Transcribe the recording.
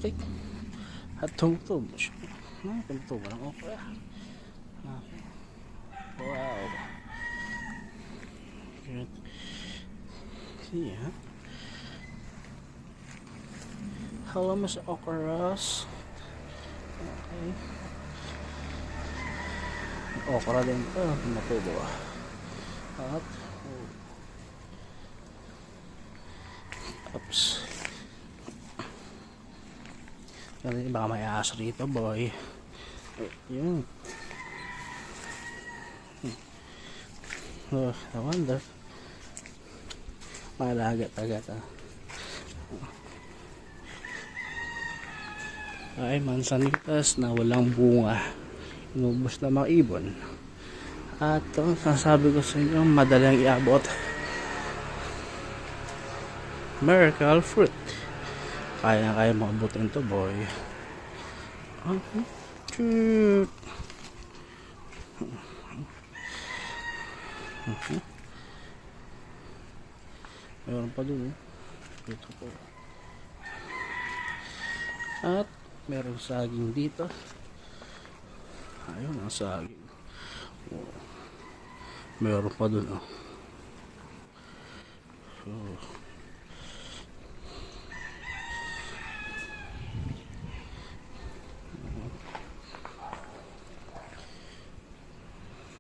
laki. At tumutubo siya. Tumutubo ng okra. Okay. Wow. See, huh? Hello, Miss Okras. Okay. Okra din to. Tumutubo. At oops. Baka may aso rito, boy. Yun. Oh, I wonder. Malagat-agat, ah. Ay, mansanitas na walang bunga. Inubos na mga ibon. At sasabi ko sa inyo, madaling iabot. Miracle fruit. Kaya maabutin to, boy. Cute. Mayroon pa dun, dito po. At meron saging dito. Ayun ang saging. Meron pa dun, oh.